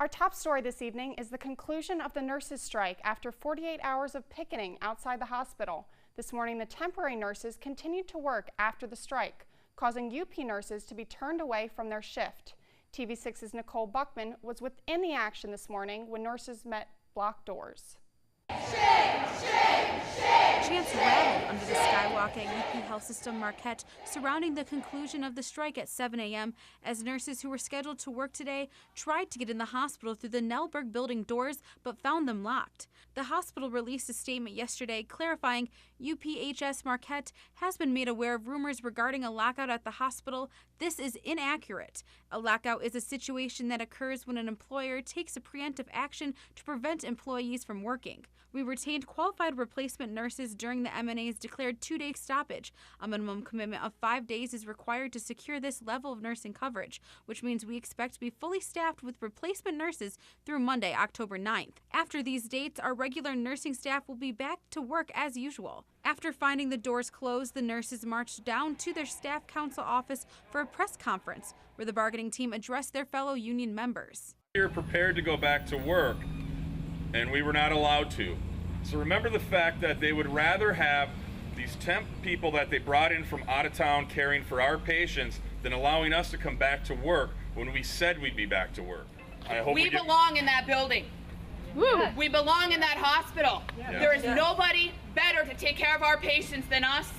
Our top story this evening is the conclusion of the nurses' strike after 48 hours of picketing outside the hospital. This morning, the temporary nurses continued to work after the strike, causing UP nurses to be turned away from their shift. TV6's Nicole Buckman was within the action this morning when nurses met blocked doors. Shame, shame, shame. Chants rattled under the skywalk at UP Health System Marquette surrounding the conclusion of the strike at 7 a.m. as nurses who were scheduled to work today tried to get in the hospital through the Nellberg building doors but found them locked. The hospital released a statement yesterday clarifying UPHS Marquette has been made aware of rumors regarding a lockout at the hospital. This is inaccurate. A lockout is a situation that occurs when an employer takes a preemptive action to prevent employees from working. We retained qualified replacement nurses during the MNA's declared 2-day stoppage. A minimum commitment of 5 days is required to secure this level of nursing coverage, which means we expect to be fully staffed with replacement nurses through Monday, October 9th. After these dates, our regular nursing staff will be back to work as usual. After finding the doors closed, the nurses marched down to their staff council office for a press conference where the bargaining team addressed their fellow union members. We were prepared to go back to work, and we were not allowed to. So remember the fact that they would rather have these temp people that they brought in from out of town caring for our patients than allowing us to come back to work when we said we'd be back to work. I hope we belong in that building. Woo. We belong in that hospital. Yeah. There is nobody better to take care of our patients than us.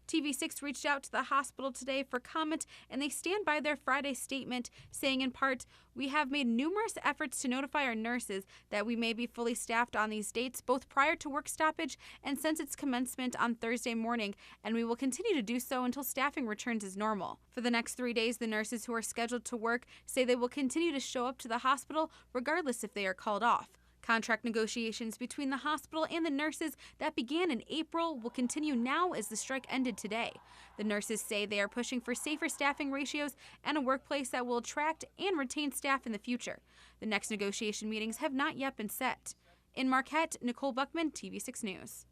TV6 reached out to the hospital today for comment, and they stand by their Friday statement, saying in part, "We have made numerous efforts to notify our nurses that we may be fully staffed on these dates, both prior to work stoppage and since its commencement on Thursday morning, and we will continue to do so until staffing returns as normal." For the next 3 days, the nurses who are scheduled to work say they will continue to show up to the hospital regardless if they are called off. Contract negotiations between the hospital and the nurses that began in April will continue now as the strike ended today. The nurses say they are pushing for safer staffing ratios and a workplace that will attract and retain staff in the future. The next negotiation meetings have not yet been set. In Marquette, Nicole Buckman, TV6 News.